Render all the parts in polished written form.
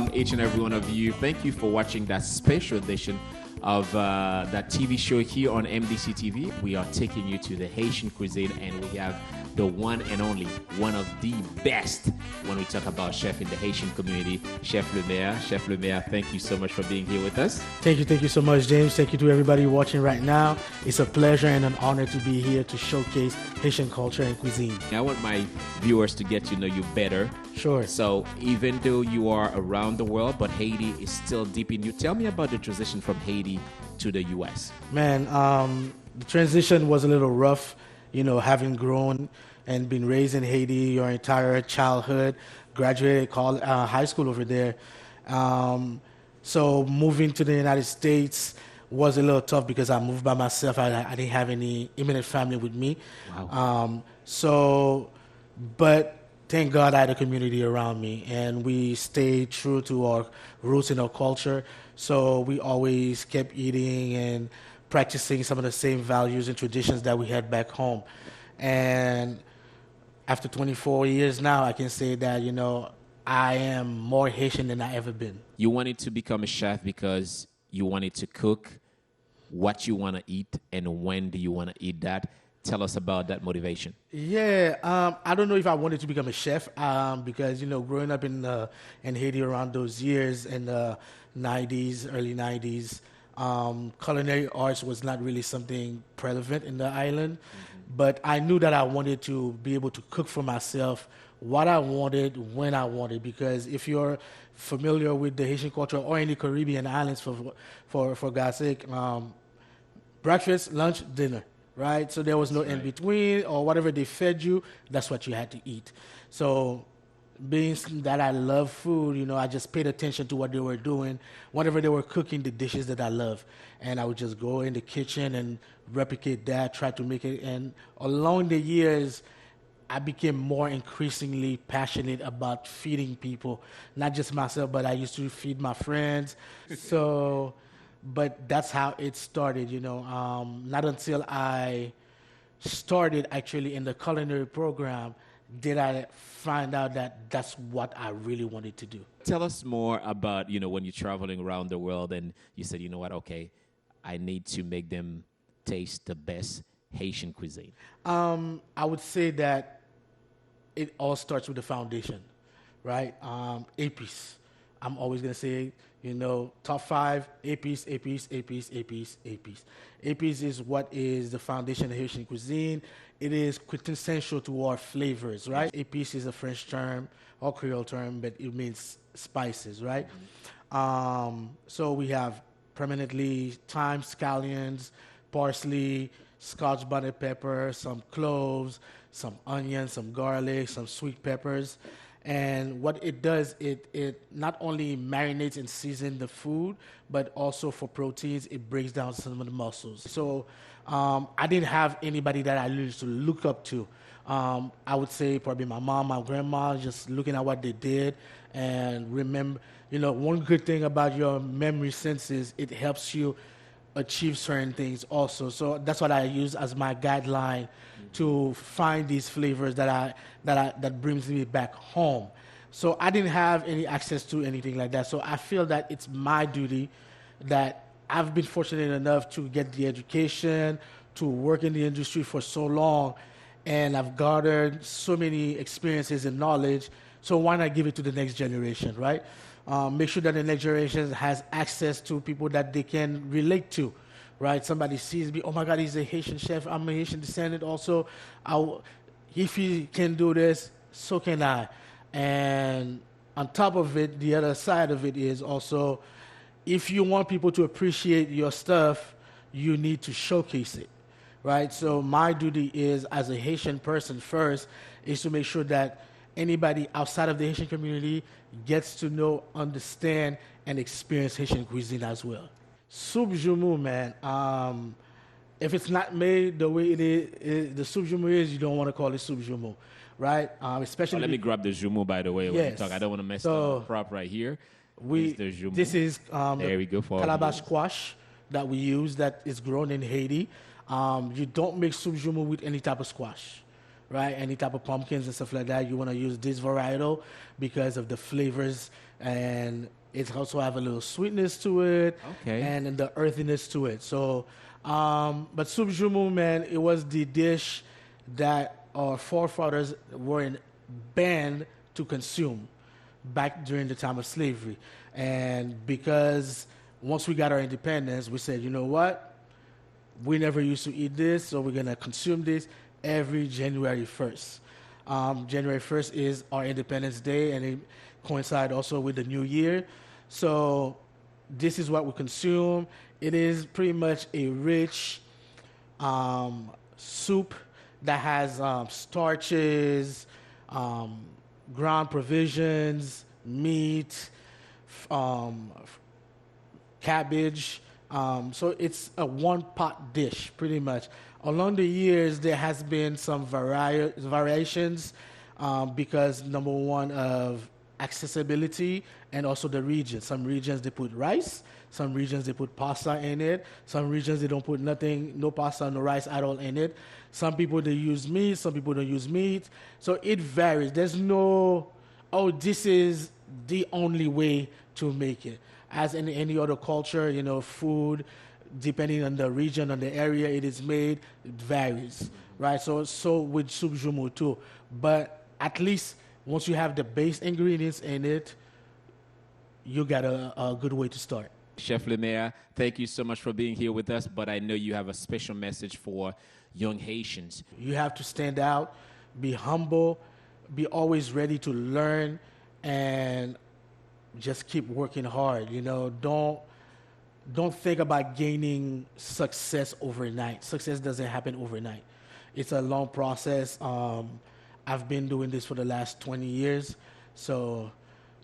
welcome each and every one of you. Thank you for watching that special edition of that TV show here on MDC-TV. We are taking you to the Haitian cuisine, and we have the one and only, one of the best when we talk about chef in the Haitian community, Chef Lemaire. Chef Lemaire, thank you so much for being here with us. Thank you so much, James. Thank you to everybody watching right now. It's a pleasure and an honor to be here to showcase Haitian culture and cuisine. I want my viewers to get to know you better. Sure. So even though you are around the world, but Haiti is still deep in you, tell me about the transition from Haiti to the U.S. Man, the transition was a little rough, you know, having grown and been raised in Haiti your entire childhood, graduated high school over there. So moving to the United States was a little tough because I moved by myself. I didn't have any immediate family with me. Wow. But thank God I had a community around me, and we stayed true to our roots and our culture. So we always kept eating and practicing some of the same values and traditions that we had back home. And after 24 years now, I can say that, you know, I am more Haitian than I ever been. You wanted to become a chef because you wanted to cook what you want to eat, and when do you want to eat that? Tell us about that motivation. Yeah, I don't know if I wanted to become a chef because, you know, growing up in Haiti around those years in the 90s, early 90s, culinary arts was not really something prevalent in the island. But I knew that I wanted to be able to cook for myself what I wanted, when I wanted, because if you're familiar with the Haitian culture or any Caribbean islands, for God's sake, breakfast, lunch, dinner, right? So there was no in between, or whatever they fed you, that's what you had to eat. So being that I love food, you know, I just paid attention to what they were doing, whenever they were cooking the dishes that I love. And I would just go in the kitchen and replicate that, try to make it. And along the years, I became more increasingly passionate about feeding people, not just myself, but I used to feed my friends. But that's how it started, you know. Not until I started actually in the culinary program did I find out that that's what I really wanted to do. Tell us more about, you know, when you're traveling around the world and you said, you know what, okay, I need to make them taste the best Haitian cuisine. I would say that it all starts with the foundation, right? Epis. I'm always going to say, you know, top 5, epis. Epis is what is the foundation of Haitian cuisine. It is quintessential to our flavors, right? Epis is a French term or Creole term, but it means spices, right? So we have permanently thyme, scallions, parsley, Scotch bonnet pepper, some cloves, some onions, some garlic, some sweet peppers. And what it does, it not only marinates and seasons the food, but also for proteins, it breaks down some of the muscles. So I didn't have anybody that I used to look up to. I would say probably my mom, my grandma, just looking at what they did and remember, you know, one good thing about your memory senses, it helps you achieve certain things also. So that's what I use as my guideline to find these flavors that brings me back home. So I didn't have any access to anything like that. So I feel that it's my duty, that I've been fortunate enough to get the education, to work in the industry for so long, and I've gathered so many experiences and knowledge. So why not give it to the next generation, right? Make sure that the next generation has access to people that they can relate to, right? Somebody sees me, oh my God, he's a Haitian chef. I'm a Haitian descendant also. If he can do this, so can I. And on top of it, the other side of it is also, if you want people to appreciate your stuff, you need to showcase it, right? So my duty is, as a Haitian person first, is to make sure that anybody outside of the Haitian community gets to know, understand, and experience Haitian cuisine as well. Soup joumou, man. If it's not made the way it is, the soup joumou is, you don't want to call it soup joumou, right? Especially. Let me grab the joumou, by the way, when you talk. I don't want to mess up the prop right here. This is there we go, calabash squash that we use that is grown in Haiti. You don't make soup joumou with any type of squash. right? Any type of pumpkins and stuff like that, you want to use this varietal because of the flavors, and it also have a little sweetness to it, Okay. and the earthiness to it. So, but soup jumeau, man, it was the dish that our forefathers were banned to consume back during the time of slavery. And because once we got our independence, we said, you know what? We never used to eat this, so we're going to consume this every January 1st. January 1st is our Independence Day, and it coincides also with the New Year. So this is what we consume. It is pretty much a rich soup that has starches, ground provisions, meat, cabbage. So it's a one-pot dish, pretty much. Along the years, there has been some variations because, number one, of accessibility and also the region. Some regions, they put rice. Some regions, they put pasta in it. Some regions, they don't put nothing, no pasta, no rice at all in it. Some people, they use meat. Some people don't use meat. So it varies. There's no, oh, this is the only way to make it. As in any other culture, you know, food, depending on the region, on the area it is made, it varies, right? So with soup jumeau too. But at least once you have the base ingredients in it, you got a good way to start. Chef Lemaire, thank you so much for being here with us, but I know you have a special message for young Haitians. You have to stand out, be humble, be always ready to learn, and just keep working hard. You know, don't think about gaining success overnight. Success doesn't happen overnight. It's a long process. I've been doing this for the last 20 years. So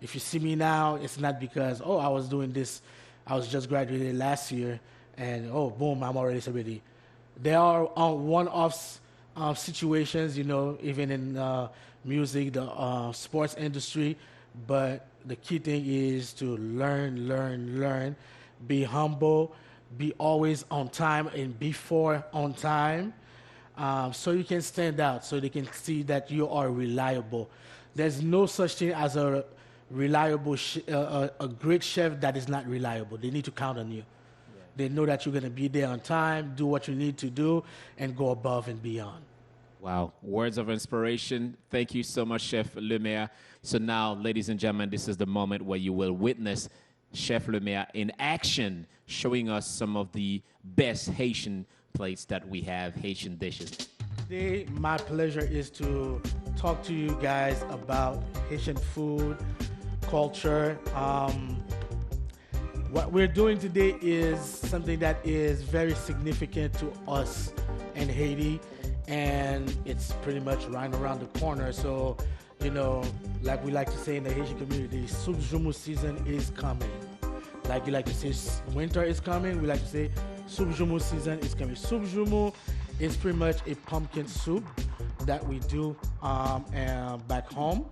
if you see me now, it's not because, oh, I was doing this, I was just graduated last year, and oh, boom, I'm already celebrity. There are one-off situations, you know, even in music, the sports industry, but the key thing is to learn, be humble, be always on time and before on time, so you can stand out, so they can see that you are reliable. There's no such thing as a reliable, a great chef that is not reliable. They need to count on you. Yeah. They know that you're going to be there on time, do what you need to do, and go above and beyond. Wow, words of inspiration. Thank you so much, Chef Lemaire. So now, ladies and gentlemen, this is the moment where you will witness Chef Lemaire in action, showing us some of the best Haitian plates that we have, Haitian dishes. Today, my pleasure is to talk to you guys about Haitian food, culture. What we're doing today is something that is very significant to us in Haiti, and it's pretty much right around the corner. So, you know, like we like to say in the Haitian community, soup jumeau season is coming. Like you like to say winter is coming, we like to say soup jumeau season is coming. Soup jumeau is pretty much a pumpkin soup that we do back home.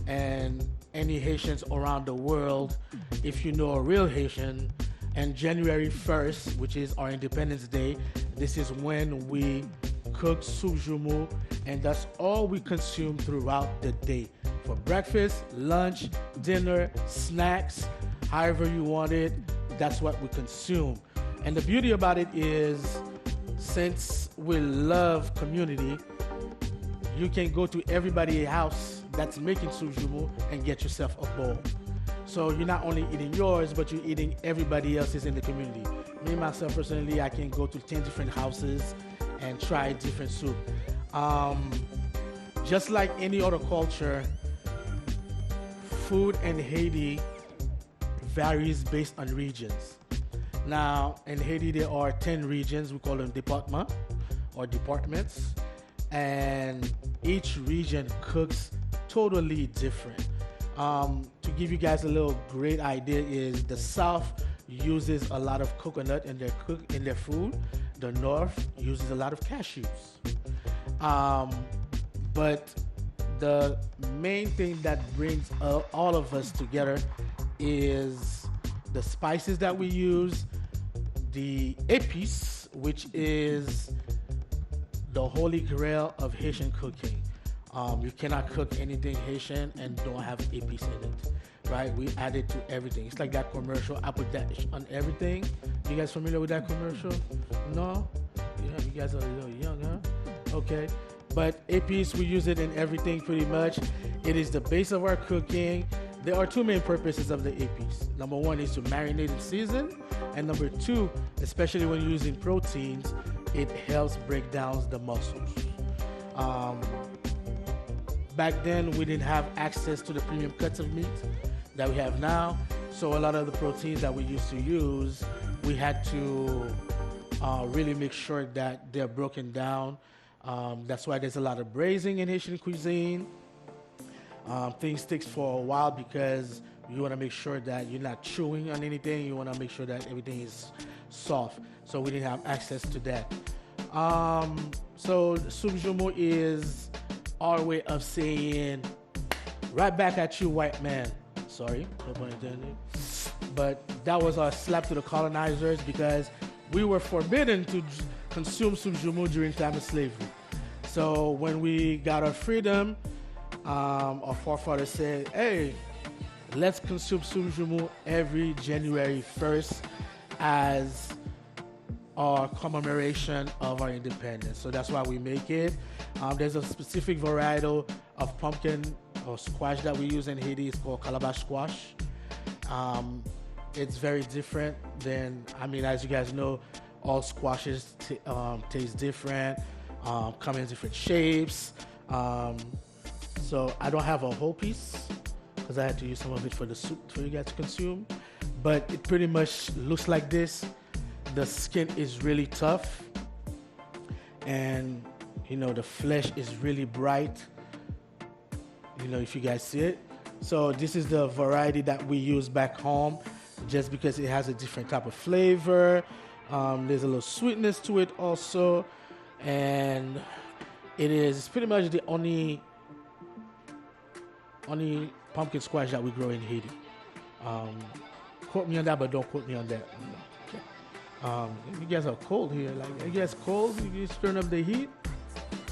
And any Haitians around the world, if you know a real Haitian, and January 1st, which is our Independence Day, this is when we cook soup jumeau, and that's all we consume throughout the day. For breakfast, lunch, dinner, snacks, however you want it, that's what we consume. And the beauty about it is, since we love community, you can go to everybody's house that's making soup jumeau and get yourself a bowl. So you're not only eating yours, but you're eating everybody else's in the community. Me, myself, personally, I can go to 10 different houses and try different soup. Just like any other culture, food in Haiti varies based on regions. Now, in Haiti, there are 10 regions. We call them départements or departments. And each region cooks totally different. To give you guys a little great idea is the South uses a lot of coconut in their food. The North uses a lot of cashews. But the main thing that brings all of us together is the spices that we use, the epis, which is the holy grail of Haitian cooking. You cannot cook anything Haitian and don't have epis in it, right? We add it to everything. It's like that commercial. I put that on everything. You guys familiar with that commercial? No? Yeah, you guys are a little young, huh? Okay. But epis, we use it in everything pretty much. It is the base of our cooking. There are two main purposes of the epis. Number one is to marinate and season. And number two, especially when you're using proteins, it helps break down the muscles. Back then, we didn't have access to the premium cuts of meat that we have now. So a lot of the proteins that we used to use, we had to really make sure that they're broken down. That's why there's a lot of braising in Haitian cuisine. Things takes for a while because you want to make sure that you're not chewing on anything. You want to make sure that everything is soft. So we didn't have access to that. So soup jumeau is our way of saying, right back at you, white man. Sorry, no pun intended. But that was our slap to the colonizers because we were forbidden to consume soup jumeau during time of slavery. So when we got our freedom, our forefathers said, hey, let's consume soup jumeau every January 1st as our commemoration of our independence. So that's why we make it. There's a specific variety of pumpkin or squash that we use in Haiti. It's called calabash squash. It's very different than, as you guys know, all squashes taste different, come in different shapes. So I don't have a whole piece because I had to use some of it for the soup for you guys to consume. But it pretty much looks like this. The skin is really tough, and the flesh is really bright. If you guys see it. So this is the variety that we use back home, just because it has a different type of flavor. There's a little sweetness to it also, and it's pretty much the only pumpkin squash that we grow in Haiti. Quote me on that, but don't quote me on that. You guys are cold here. You guys cold? You guys turn up the heat?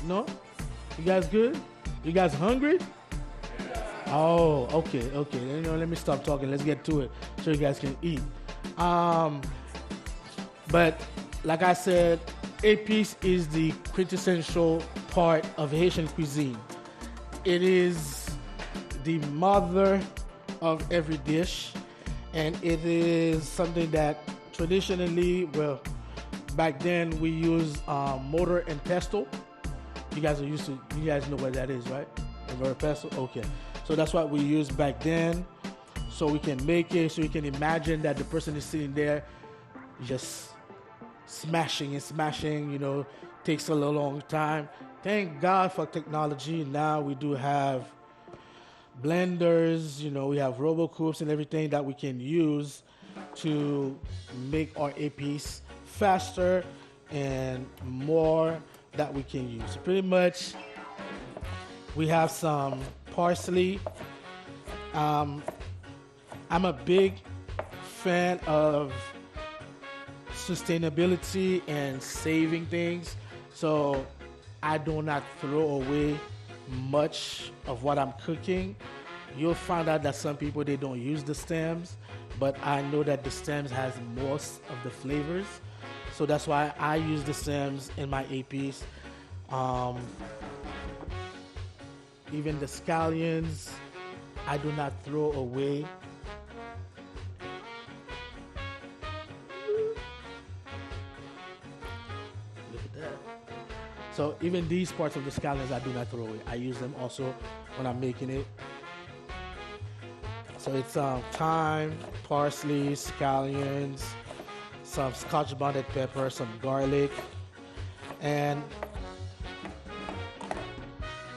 No? You guys good? You guys hungry? Oh, okay. Let me stop talking. Let's get to it so you guys can eat. But like I said, epis is the quintessential part of Haitian cuisine. It is the mother of every dish, and it is something that traditionally, back then we used mortar and pestle. You guys know what that is, right? Mortar and pestle? Okay. So that's what we used back then. So we can make it, so you can imagine that the person is sitting there just smashing, takes a long time. Thank God for technology. Now we do have blenders, we have RoboCoops and everything that we can use to make our epis faster and more that we can use. Pretty much, we have some parsley. I'm a big fan of sustainability and saving things, so I do not throw away much of what I'm cooking. You'll find out that some people, they don't use the stems, but I know that the stems has most of the flavors, so that's why I use the stems in my epis. Even the scallions, I do not throw away. Look at that. So even these parts of the scallions, I do not throw away. I use them also when I'm making it. So it's thyme, parsley, scallions, some scotch bonnet pepper, some garlic, and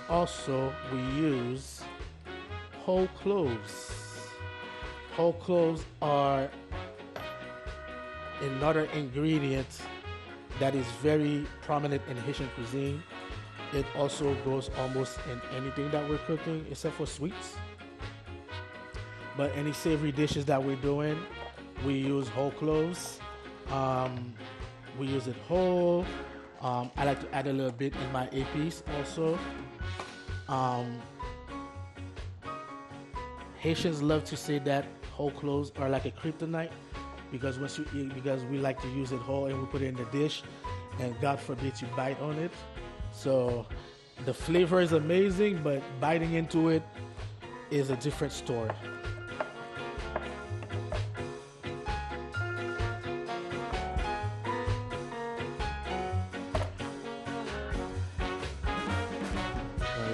also we use whole cloves. Whole cloves are another ingredient that is very prominent in Haitian cuisine. It also goes almost in anything that we're cooking except for sweets. But any savory dishes that we're doing, we use whole cloves. We use it whole. I like to add a little bit in my epis also. Um, Haitians love to say that whole cloves are like a kryptonite because once you eat, because we like to use it whole and we put it in the dish, and God forbid you bite on it. So the flavor is amazing, but biting into it is a different story.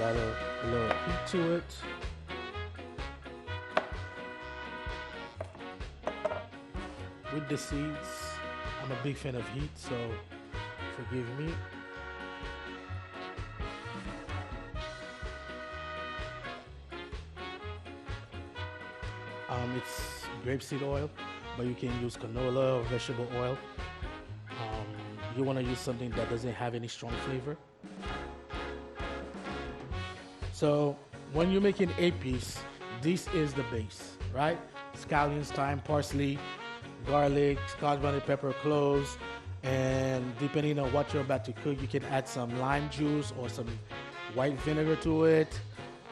A little heat to it. With the seeds, I'm a big fan of heat, so forgive me. It's grapeseed oil, but you can use canola or vegetable oil. You want to use something that doesn't have any strong flavor. So when you're making epis, this is the base, right? Scallions, thyme, parsley, garlic, scotch bonnet pepper, cloves, and depending on what you're about to cook, you can add some lime juice or some white vinegar to it.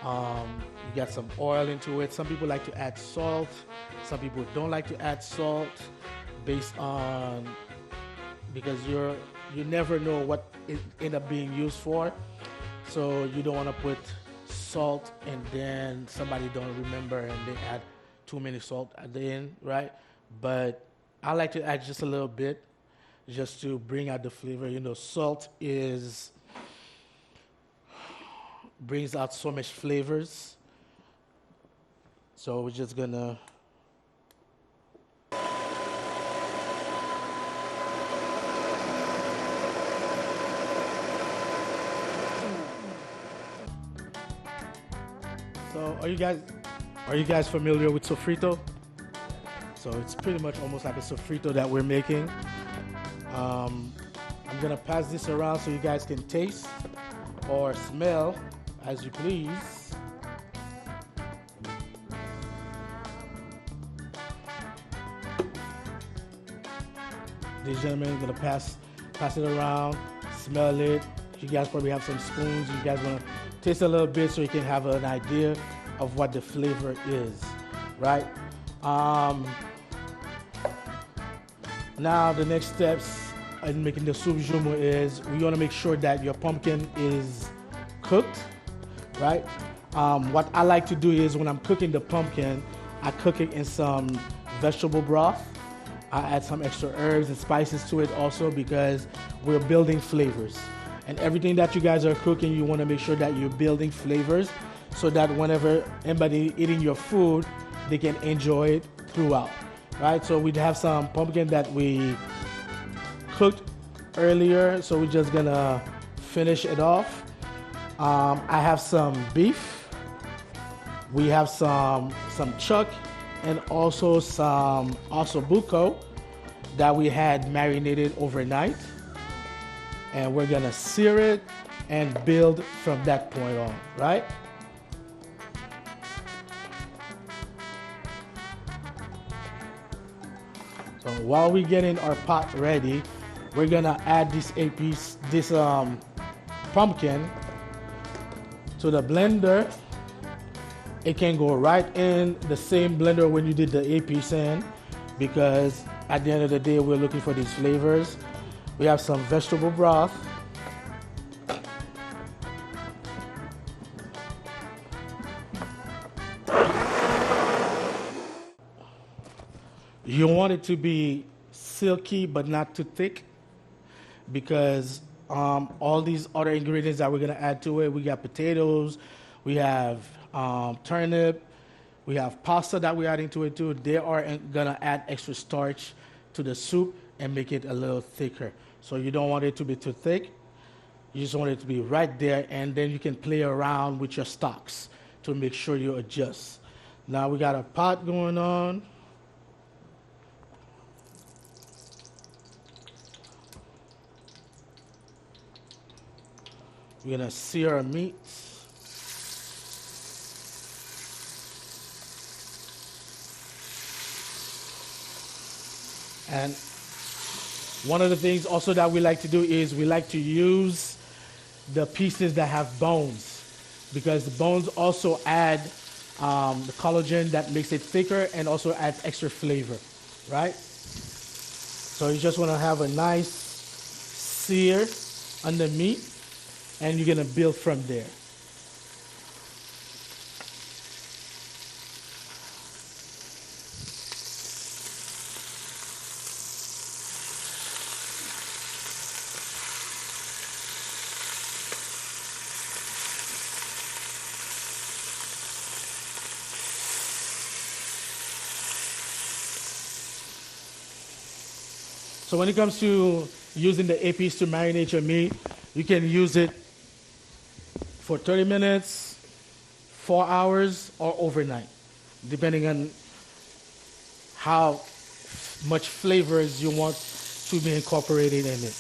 You got some oil into it. Some people like to add salt. Some people don't like to add salt based on because you never know what it end up being used for. So you don't want to put salt and then somebody don't remember and they add too many salt at the end, right? But I like to add just a little bit just to bring out the flavor. You know, salt brings out so much flavors. So we're just gonna So are you guys familiar with sofrito? So it's pretty much almost like a sofrito that we're making. I'm gonna pass this around so you guys can taste or smell as you please. These gentlemen are gonna pass it around, smell it. You guys probably have some spoons. You guys wanna taste a little bit so you can have an idea of what the flavor is, right? Now the next steps in making the soup jumeau is we want to make sure that your pumpkin is cooked, right? What I like to do is when I'm cooking the pumpkin, I cook it in some vegetable broth. I add some extra herbs and spices to it also because we're building flavors. And everything that you guys are cooking, you want to make sure that you're building flavors so that whenever anybody eating your food, they can enjoy it throughout, right? So we'd have some pumpkin that we cooked earlier, so we're just gonna finish it off. I have some beef. We have some chuck and also some ossobuco that we had marinated overnight. And we're gonna sear it and build from that point on, right? So while we're getting our pot ready, we're gonna add this pumpkin to the blender. It can go right in the same blender when you did the epis in, because at the end of the day, we're looking for these flavors. We have some vegetable broth. You want it to be silky but not too thick because all these other ingredients that we're gonna add to it, we got potatoes, we have turnip, we have pasta that we're adding to it too. They are gonna add extra starch to the soup and make it a little thicker. So you don't want it to be too thick. You just want it to be right there, and then you can play around with your stocks to make sure you adjust. Now we got a pot going on. We're gonna sear our meats. And One of the things also that we like to do is we like to use the pieces that have bones, because the bones also add the collagen that makes it thicker and also adds extra flavor, right? So you just want to have a nice sear on the meat, and you're going to build from there. So when it comes to using the epis to marinate your meat, you can use it for 30 minutes, 4 hours, or overnight, depending on how much flavors you want to be incorporated in it.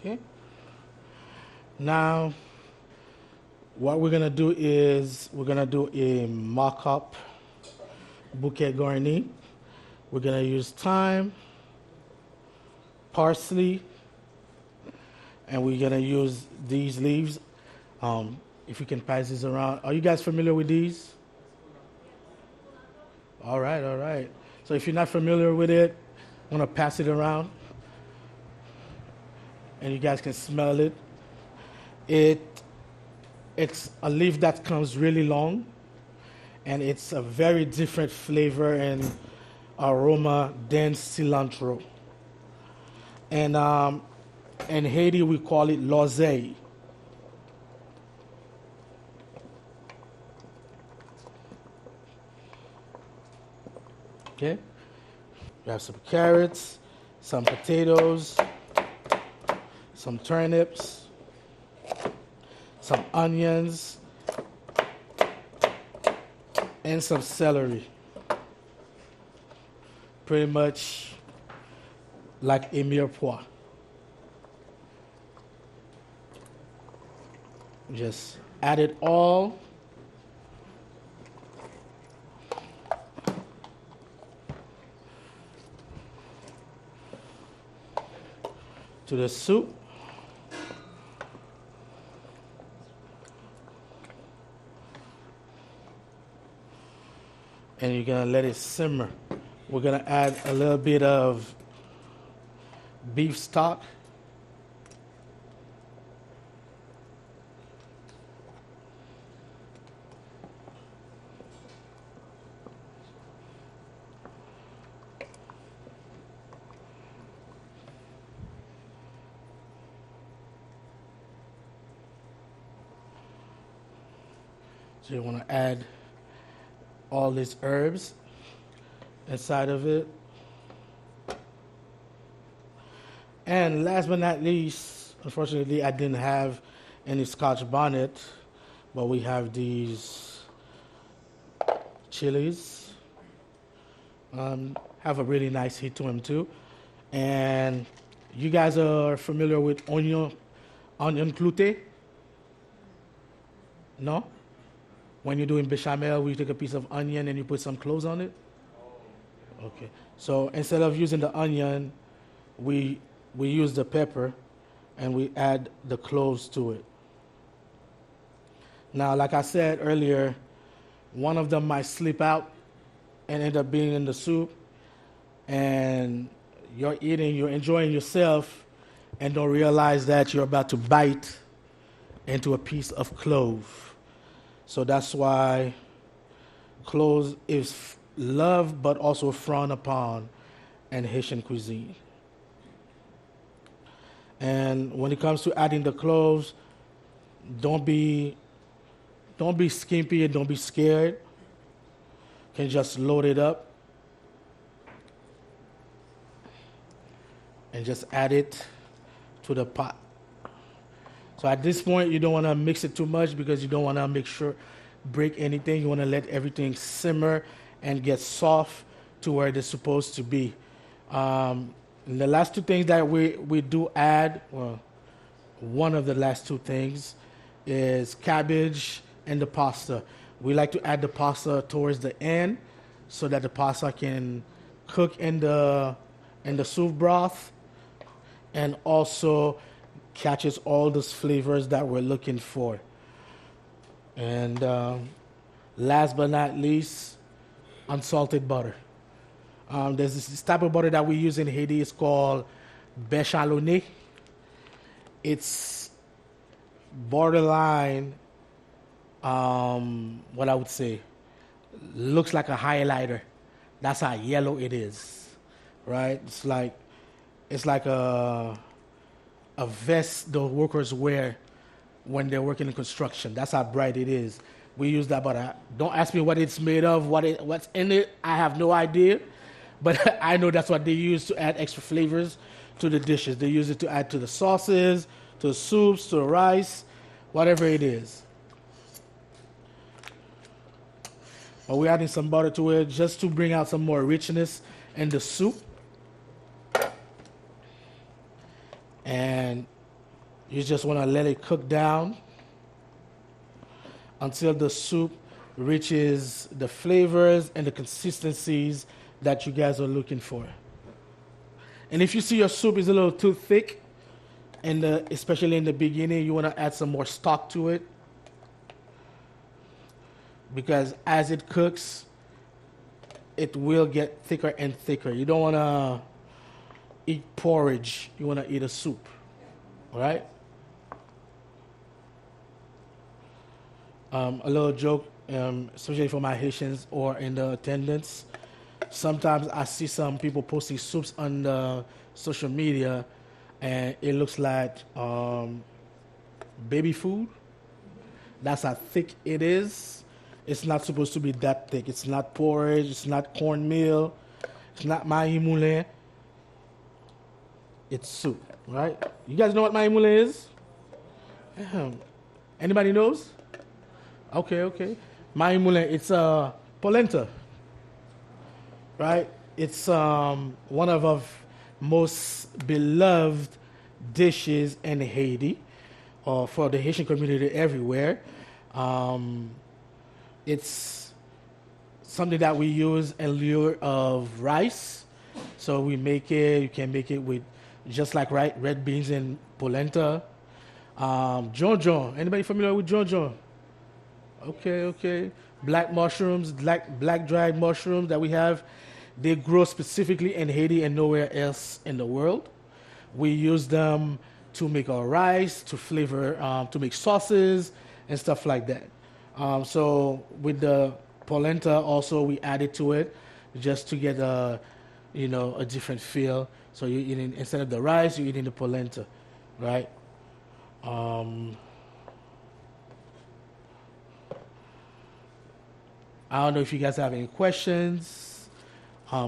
Okay. Now, what we're gonna do is we're gonna do a mock-up bouquet garni. We're gonna use thyme, parsley, and we're gonna use these leaves. If you can pass these around. Are you guys familiar with these? All right, all right. So if you're not familiar with it, I'm gonna pass it around, and you guys can smell it. It's a leaf that comes really long, and it's a very different flavor and aroma than cilantro. And in Haiti, we call it l'oseille. Okay? We have some carrots, some potatoes, some turnips, some onions, and some celery. Pretty much like a mirepoix. Just add it all. To the soup. And you're gonna let it simmer. We're gonna add a little bit of beef stock. So you want to add all these herbs inside of it. And last but not least, unfortunately, I didn't have any Scotch bonnet, but we have these chilies. Have a really nice heat to them too. And you guys are familiar with onion clouté? No? When you're doing bechamel, we take a piece of onion and you put some cloves on it? Okay. So instead of using the onion, we use the pepper and we add the cloves to it. Now, like I said earlier, one of them might slip out and end up being in the soup, and you're eating, you're enjoying yourself, and don't realize that you're about to bite into a piece of clove. So that's why cloves is loved but also frowned upon in Haitian cuisine. And when it comes to adding the cloves, don't be skimpy and don't be scared. You can just load it up and just add it to the pot. So at this point, you don't want to mix it too much because you don't want to break anything. You want to let everything simmer and get soft to where it is supposed to be. And the last two things that we do add, well, one of the last two things is cabbage and the pasta. We like to add the pasta towards the end so that the pasta can cook in the soup broth and also catches all those flavors that we're looking for. And last but not least, unsalted butter. There's this type of butter that we use in Haiti. It's called béchamel. It's borderline, what I would say, looks like a highlighter. That's how yellow it is, right? It's like a vest the workers wear when they're working in construction. That's how bright it is. We use that butter. Don't ask me what it's made of, what's in it. I have no idea. But I know that's what they use to add extra flavors to the dishes. They use it to add to the sauces, to the soups, to the rice, whatever it is. But we're adding some butter to it just to bring out some more richness in the soup. And you just want to let it cook down until the soup reaches the flavors and the consistencies that you guys are looking for. And if you see your soup is a little too thick, and especially in the beginning, you want to add some more stock to it, because as it cooks, it will get thicker and thicker. You don't want to eat porridge. You want to eat a soup, all right? A little joke, especially for my Haitians or in the attendance. Sometimes I see some people posting soups on the social media, and it looks like baby food. That's how thick it is. It's not supposed to be that thick. It's not porridge. It's not cornmeal. It's not maïs moulin. It's soup, right? You guys know what maïs moulin is? Anybody knows? Okay. Maïs moulin, it's polenta. Right? It's one of our most beloved dishes in Haiti, or for the Haitian community everywhere. It's something that we use in lieu of rice. So we make it, you can make it with just like red beans and polenta. Jonjon, anybody familiar with jonjon? Okay. Black mushrooms, black dried mushrooms that we have. They grow specifically in Haiti and nowhere else in the world. We use them to make our rice, to flavor, to make sauces and stuff like that. So with the polenta also, we added to it just to get a different feel. So you're eating, instead of the rice, you're eating the polenta, right? I don't know if you guys have any questions.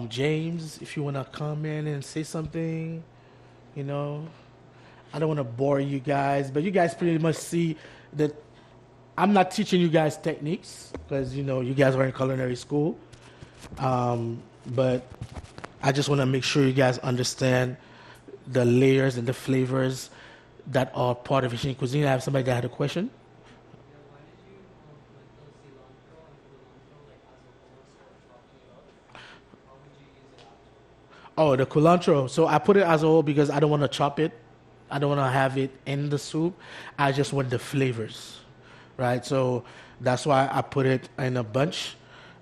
James, if you want to come in and say something, I don't want to bore you guys, but you guys pretty much see that I'm not teaching you guys techniques because, you guys are in culinary school. But I just want to make sure you guys understand the layers and the flavors that are part of Haitian cuisine. I have somebody that had a question. Oh, the culantro. So I put it as a whole because I don't want to chop it. I don't want to have it in the soup. I just want the flavors, right? So that's why I put it in a bunch.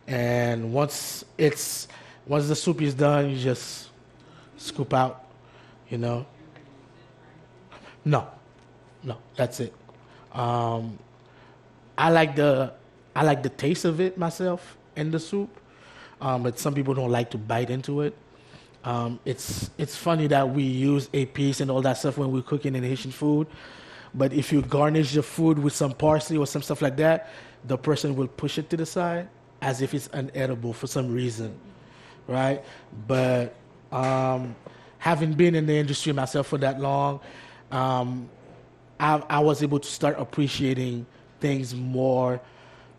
And once the soup is done, you just scoop out, No, that's it. I like the taste of it myself in the soup, but some people don't like to bite into it. It's funny that we use epis and all that stuff when we're cooking in Haitian food, but if you garnish your food with some parsley or some stuff like that, the person will push it to the side as if it's unedible for some reason, right? But having been in the industry myself for that long, I was able to start appreciating things more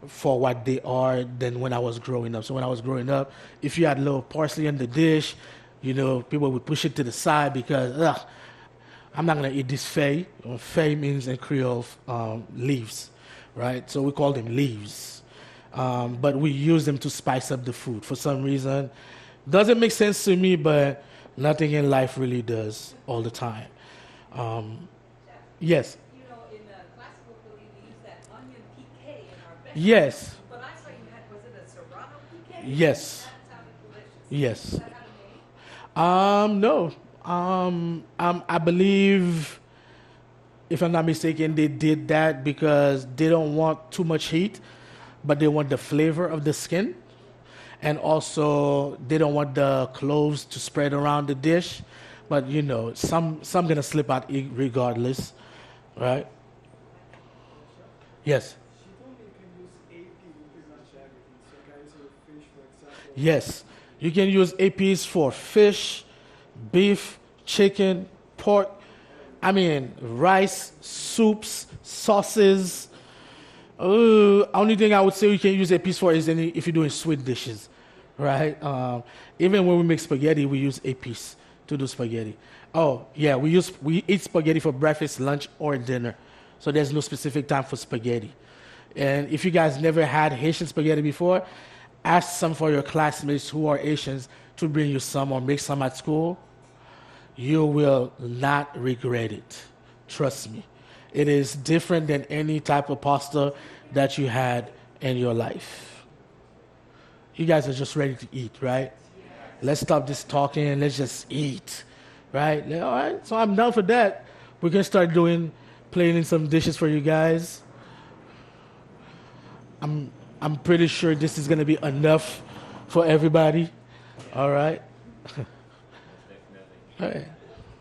for what they are than when I was growing up. So when I was growing up, if you had a little parsley in the dish, people would push it to the side because, I'm not going to eat this fay. Fay means in Creole leaves, right? So we call them leaves. But we use them to spice up the food for some reason. Doesn't make sense to me, but nothing in life really does all the time. Yes. In the classical Philly, we use that onion piqué in our best. Yes. But I saw you had, was it a serrano piqué? Yes. That sounded delicious. Yes. Does that have a name? No. I believe, if I'm not mistaken, they did that because they don't want too much heat, but they want the flavor of the skin. And also, they don't want the cloves to spread around the dish. But, some gonna slip out regardless, right? Yes. She told me you can use AP, pretty much everything. So you can use it with fish, for example. Yes. You can use APs for fish, beef, chicken, pork. Rice, soups, sauces. Only thing I would say you can use APs for is if you're doing sweet dishes, right? Even when we make spaghetti, we use APs to do spaghetti. Oh, yeah, we eat spaghetti for breakfast, lunch, or dinner. So there's no specific time for spaghetti. And if you guys never had Haitian spaghetti before, ask some for your classmates who are Asians to bring you some or make some at school. You will not regret it. Trust me. It is different than any type of pasta that you had in your life. You guys are just ready to eat, right? Let's stop this talking and let's just eat, right? All right, so I'm down for that. We're going to start planning some dishes for you guys. I'm pretty sure this is going to be enough for everybody. All right? All right.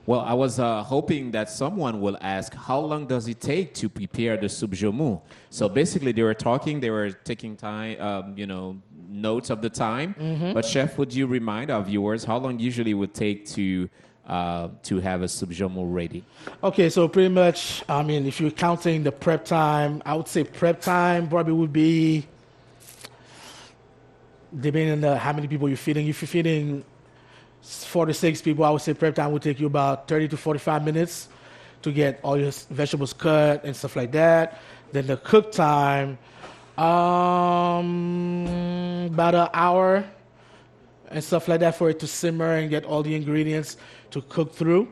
Well, I was hoping that someone will ask, how long does it take to prepare the soup joumou? So basically, they were taking time, notes of the time. Mm-hmm. But Chef, would you remind our viewers how long usually would take to have a soup joumou ready? Okay, so pretty much, if you're counting the prep time, I would say prep time probably would be, depending on how many people you're feeding. If you're feeding 4 to 6 people, I would say prep time would take you about 30 to 45 minutes to get all your vegetables cut and stuff like that. Then the cook time, about an hour and stuff like that for it to simmer and get all the ingredients to cook through.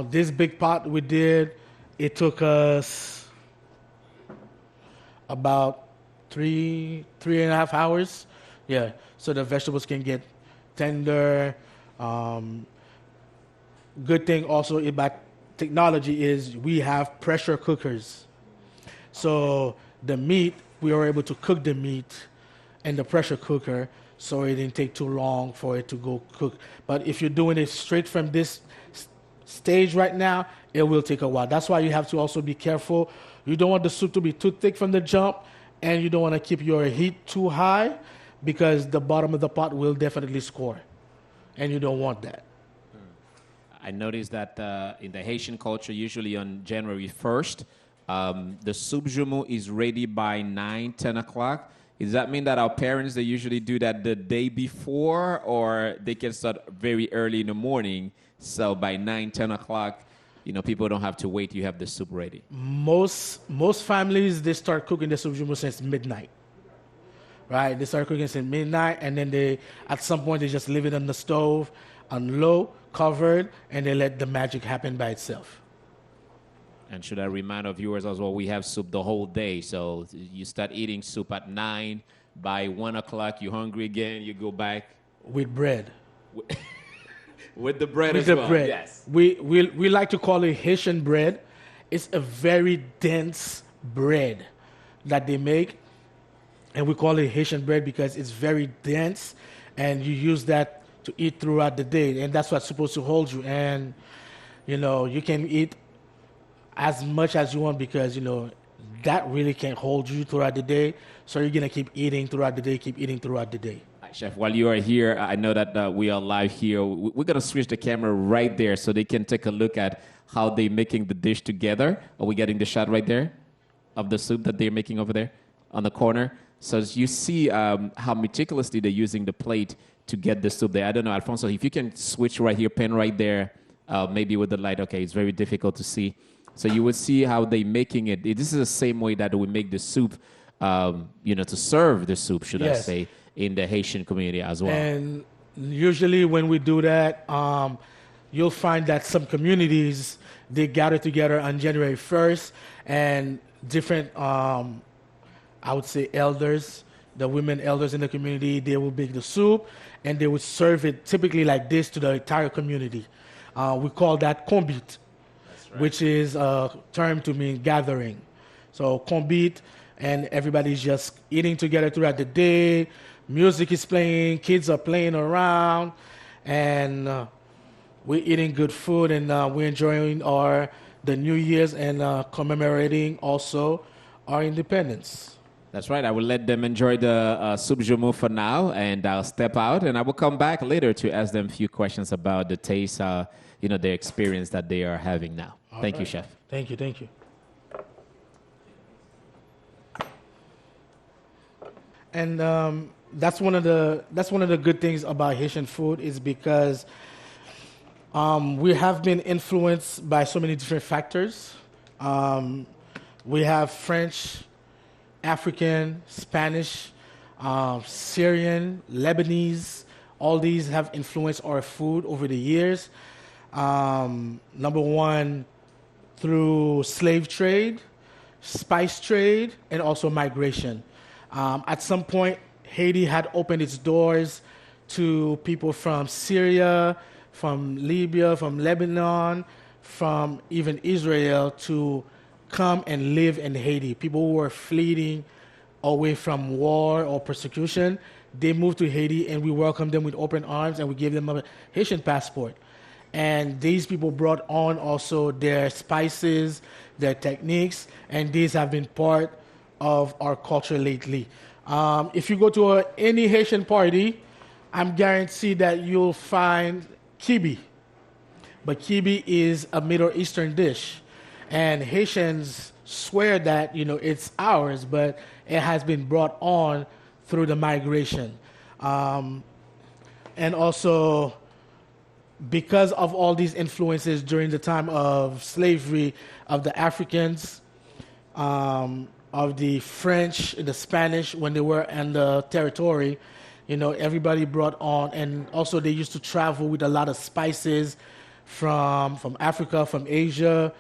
This big pot we did, it took us about three and a half hours. Yeah, so the vegetables can get tender. Good thing also about technology is we have pressure cookers. So the meat, we were able to cook the meat in the pressure cooker, so it didn't take too long for it to go cook. But if you're doing it straight from this stage right now, it will take a while. That's why you have to also be careful. You don't want the soup to be too thick from the jump, and you don't want to keep your heat too high because the bottom of the pot will definitely score, and you don't want that. I noticed that in the Haitian culture, usually on January 1st, the soup joumou is ready by 9, 10 o'clock. Does that mean that our parents, they usually do that the day before, or they can start very early in the morning, so by 9, 10 o'clock, people don't have to wait, you have the soup ready? Most families, they start cooking the soup joumou since midnight. Right? They start cooking since midnight, and then at some point, they just leave it on the stove on low, covered, and they let the magic happen by itself. And should I remind our viewers as well, we have soup the whole day. So you start eating soup at 9, by 1 o'clock, you're hungry again, you go back. With bread. With the bread With as the well. bread. Yes. We like to call it Haitian bread. It's a very dense bread that they make. And we call it Haitian bread because it's very dense. And you use that to eat throughout the day, and that's what's supposed to hold you. And you can eat as much as you want because that really can hold you throughout the day. So you're gonna keep eating throughout the day, keep eating throughout the day. Chef, while you are here, I know that we are live here. We're going to switch the camera right there so they can take a look at how they're making the dish together. Are we getting the shot right there of the soup that they're making over there on the corner? So as you see how meticulously they're using the plate to get the soup there. I don't know, Alfonso, if you can switch right here, pen right there, maybe with the light. Okay, it's very difficult to see. So you will see how they're making it. This is the same way that we make the soup, to serve the soup, should I say, in the Haitian community as well. And usually when we do that, you'll find that some communities, they gather together on January 1st, and different, I would say, elders, the women elders in the community, they will make the soup, and they would serve it typically like this to the entire community. We call that kombit, which is a term to mean gathering. So kombit, and everybody's just eating together throughout the day. Music is playing, kids are playing around, and we're eating good food, and we're enjoying the New Year's and commemorating also our independence. That's right. I will let them enjoy the soup joumou for now, and I'll step out, and I will come back later to ask them a few questions about the taste, the experience that they are having now. Thank you, Chef. Thank you. And that's one of the good things about Haitian food is because we have been influenced by so many different factors. We have French, African, Spanish, Syrian, Lebanese. All these have influenced our food over the years. Number one, through slave trade, spice trade, and also migration. At some point, Haiti had opened its doors to people from Syria, from Libya, from Lebanon, from even Israel to come and live in Haiti. People who were fleeing away from war or persecution, they moved to Haiti, and we welcomed them with open arms, and we gave them a Haitian passport. And these people brought on also their spices, their techniques, and these have been part of our culture lately. If you go to any Haitian party, I'm guaranteed that you'll find kibi. But kibi is a Middle Eastern dish. And Haitians swear that, it's ours, but it has been brought on through the migration. And also, because of all these influences during the time of slavery of the Africans, of the French, the Spanish, when they were in the territory, everybody brought on, and also they used to travel with a lot of spices from Africa, from Asia,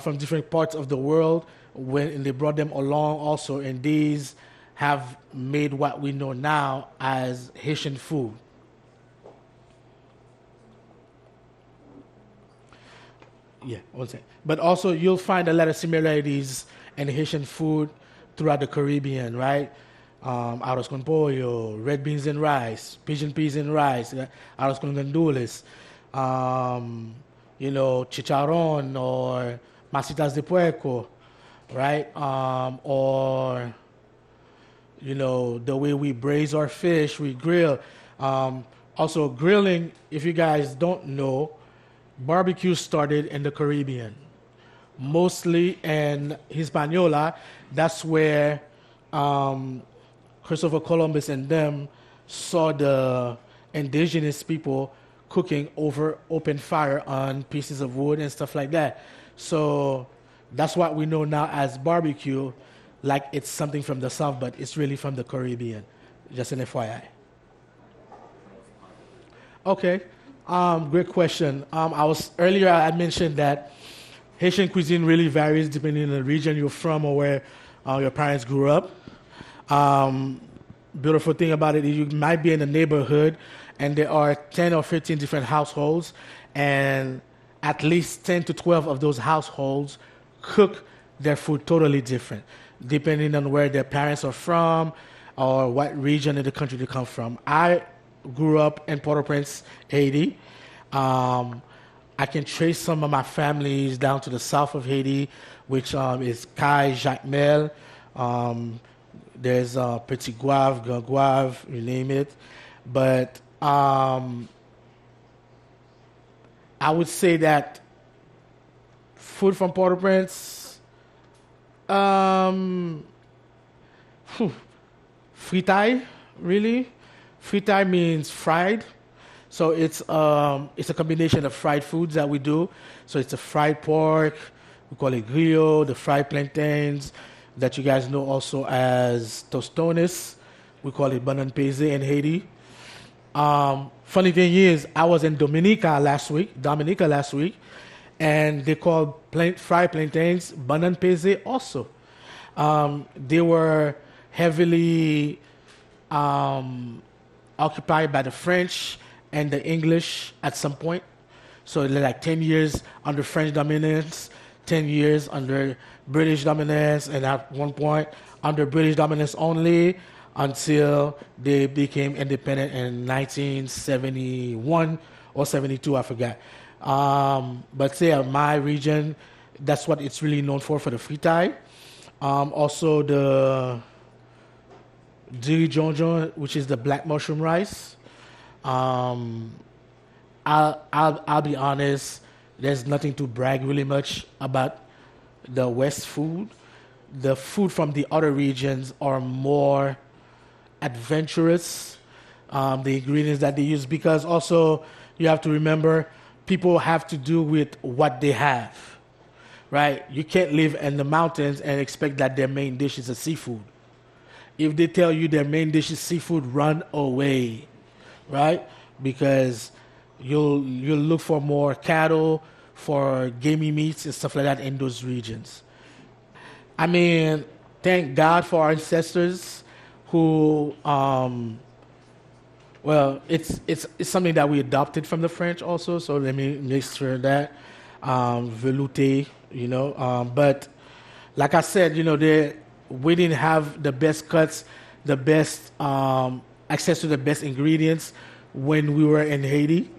from different parts of the world, and they brought them along also, and these have made what we know now as Haitian food. Yeah, one second. But also you'll find a lot of similarities in Haitian food throughout the Caribbean, right? Arroz con pollo, red beans and rice, pigeon peas and rice, arroz con gandules, chicharrón or masitas de puerco, right? Or, the way we braise our fish, we grill. Also, grilling, if you guys don't know, barbecue started in the Caribbean. Mostly in Hispaniola, that's where Christopher Columbus and them saw the indigenous people cooking over open fire on pieces of wood and stuff like that. So that's what we know now as barbecue, like it's something from the South, but it's really from the Caribbean. Just an FYI. Okay, great question. Earlier I mentioned that Haitian cuisine really varies depending on the region you're from or where your parents grew up. Beautiful thing about it is you might be in a neighborhood and there are 10 or 15 different households, and at least 10 to 12 of those households cook their food totally different, depending on where their parents are from or what region of the country they come from. I grew up in Port-au-Prince, Haiti. I can trace some of my families down to the south of Haiti, which is Kai, Jacmel. There's Petit Guave, Grand Guave, you name it. But I would say that food from Port-au-Prince, fritai, really. Fritai means fried. So it's a combination of fried foods that we do. So it's a fried pork, we call it griot, the fried plantains that you guys know also as tostones. We call it banan peze in Haiti. Funny thing is, I was in Dominica last week, and they call fried plantains banan peze also. They were heavily occupied by the French and the English at some point. So like 10 years under French dominance, 10 years under British dominance, and at one point under British dominance only until they became independent in 1971 or 72, I forgot. But say my region, that's what it's really known for the fritai. Also the dirijonjon, which is the black mushroom rice. I'll be honest. There's nothing to brag really much about the West food. The food from the other regions are more adventurous. The ingredients that they use, because also you have to remember people have to do with what they have, right? You can't live in the mountains and expect that their main dish is a seafood. If they tell you their main dish is seafood, run away, right? Because you'll look for more cattle, for gamey meats and stuff like that in those regions. I mean, thank God for our ancestors who, well, it's something that we adopted from the French also, so let me make sure that, velouté, but like I said, we didn't have the best cuts, the best access to the best ingredients when we were in Haiti.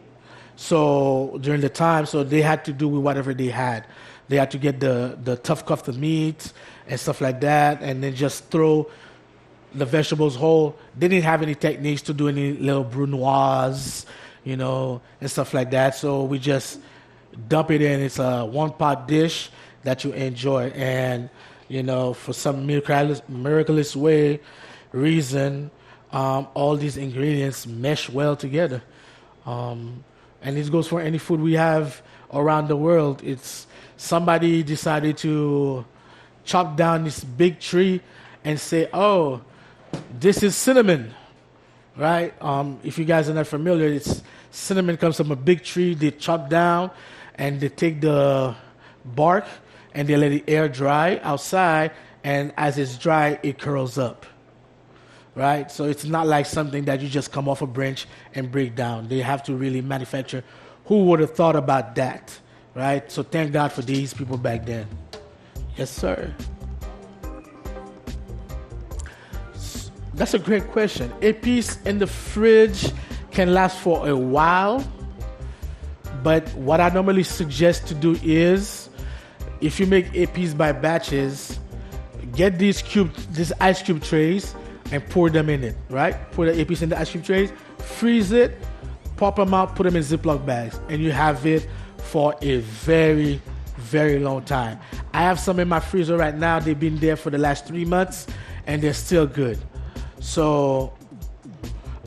So during the time, so they had to do with whatever they had. They had to get the tough cuff of meat and stuff like that, and then just throw the vegetables whole. They didn't have any techniques to do any little brunoise, and stuff like that. So we just dump it in. It's a one-pot dish that you enjoy. And, for some miraculous reason, all these ingredients mesh well together. And this goes for any food we have around the world. It's somebody decided to chop down this big tree and say, oh, this is cinnamon, right? If you guys are not familiar, cinnamon comes from a big tree they chop down, and they take the bark and they let it air dry outside, and as it's dry, it curls up, right? So it's not like something that you just come off a branch and break down. They have to really manufacture. Who would have thought about that, right? So thank God for these people back then. Yes, sir. That's a great question. Epis in the fridge can last for a while, but what I normally suggest to do is, if you make epis by batches, get these ice cube trays and pour them in it, right? Pour the epis in the ice cube trays, freeze it, pop them out, put them in Ziploc bags, and you have it for a very, very long time. I have some in my freezer right now. They've been there for the last 3 months, and they're still good. So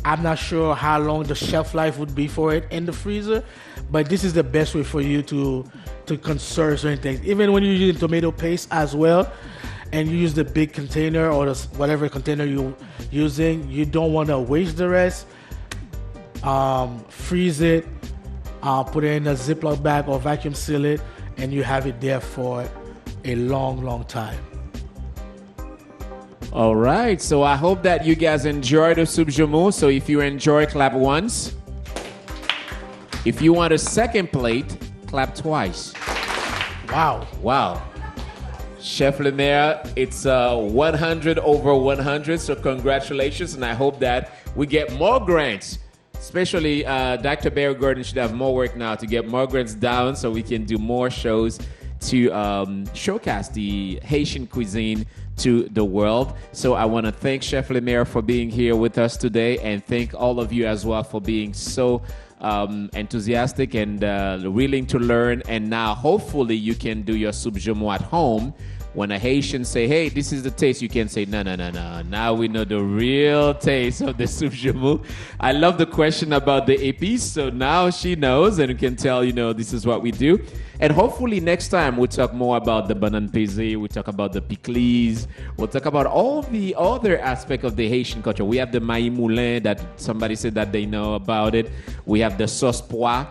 I'm not sure how long the shelf life would be for it in the freezer, but this is the best way for you to conserve certain things. Even when you're using tomato paste as well, and you use the big container or whatever container you're using, you don't want to waste the rest. Freeze it, put it in a Ziploc bag or vacuum seal it, and you have it there for a long, long time. All right, so I hope that you guys enjoyed the soup joumou. So if you enjoy, clap once. If you want a second plate, clap twice. Wow. Chef Lemaire, it's 100 over 100, so congratulations, and I hope that we get more grants Especially Dr. Barry Gordon should have more work now to get more grants down so we can do more shows to showcase the Haitian cuisine to the world. So I want to thank Chef Lemaire for being here with us today, and thank all of you as well for being so enthusiastic and willing to learn. And now hopefully you can do your soup joumou at home. When a Haitian say, hey, this is the taste, you can say, no. Now we know the real taste of the soup joumou. I love the question about the epis. So now she knows and can tell, this is what we do. And hopefully next time we'll talk more about the banan pesé, we'll talk about the pickles, we'll talk about all the other aspects of the Haitian culture. We have the maïs moulin that somebody said that they know about it. We have the sauce pois.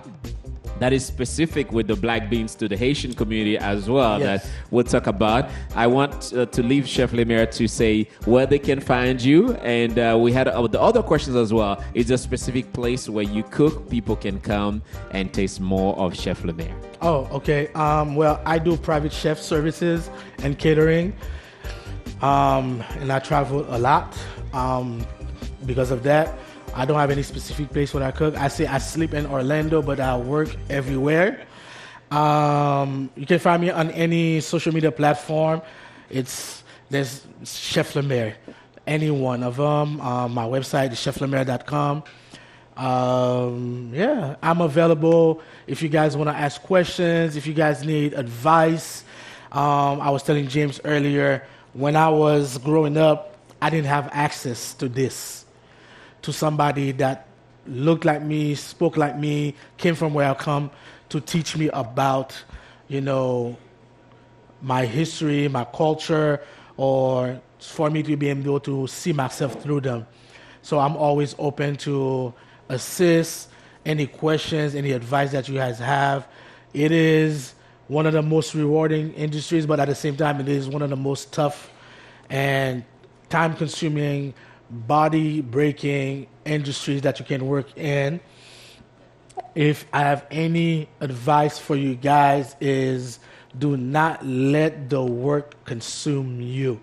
That is specific with the black beans to the Haitian community as well, Yes. that we'll talk about. I want to leave Chef Lemaire to say where they can find you. And we had the other questions as well. Is there a specific place where you cook, people can come and taste more of Chef Lemaire? Oh, okay. Well, I do private chef services and catering. And I travel a lot. Because of that, I don't have any specific place where I cook. I say I sleep in Orlando, but I work everywhere. You can find me on any social media platform. There's Chef Lemaire, any one of them. My website is cheflemaire.com. I'm available if you guys want to ask questions, if you guys need advice. I was telling James earlier, when I was growing up, I didn't have access to this, to somebody that looked like me, spoke like me, came from where I come, to teach me about, my history, my culture, or for me to be able to see myself through them. So I'm always open to assist, any questions, any advice that you guys have. It is one of the most rewarding industries, but at the same time, it is one of the most tough and time-consuming, body-breaking industries that you can work in. If I have any advice for you guys is do not let the work consume you,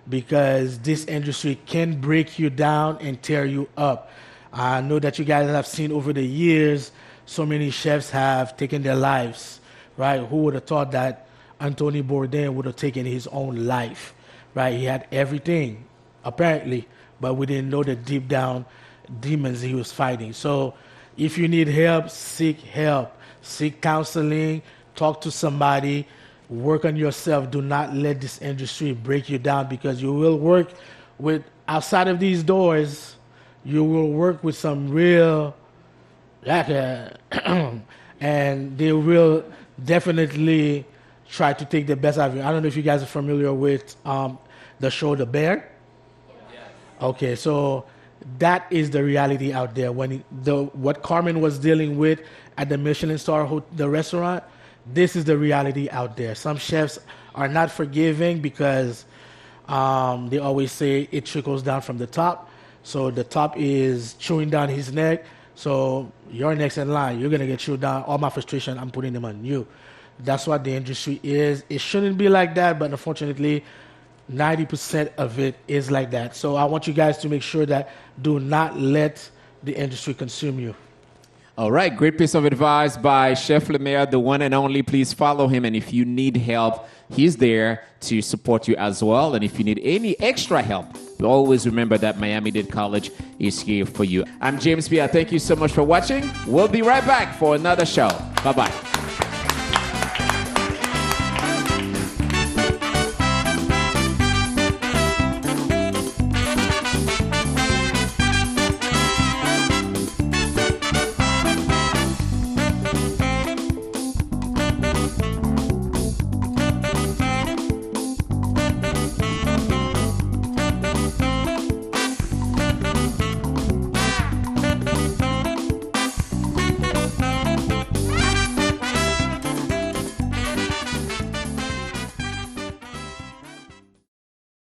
because this industry can break you down and tear you up. I know that you guys have seen over the years so many chefs have taken their lives, right? Who would have thought that Anthony Bourdain would have taken his own life, right? He had everything, apparently, but we didn't know the deep down demons he was fighting. So if you need help, seek counseling, talk to somebody, work on yourself. Do not let this industry break you down, because you will work with, outside of these doors, you will work with some real, and they will definitely try to take the best out of you. I don't know if you guys are familiar with the show The Bear. Okay, so that is the reality out there. What Carmen was dealing with at the Michelin Star, the restaurant, this is the reality out there. Some chefs are not forgiving because they always say it trickles down from the top. So the top is chewing down his neck. So you're next in line. You're going to get chewed down. All my frustration, I'm putting them on you. That's what the industry is. It shouldn't be like that, but unfortunately, 90% of it is like that. So I want you guys to make sure that do not let the industry consume you. All right, great piece of advice by Chef Lemaire, the one and only. Please follow him, and if you need help, he's there to support you as well. And if you need any extra help, always remember that Miami-Dade College is here for you. I'm James Bia. Thank you so much for watching. We'll be right back for another show. Bye-bye.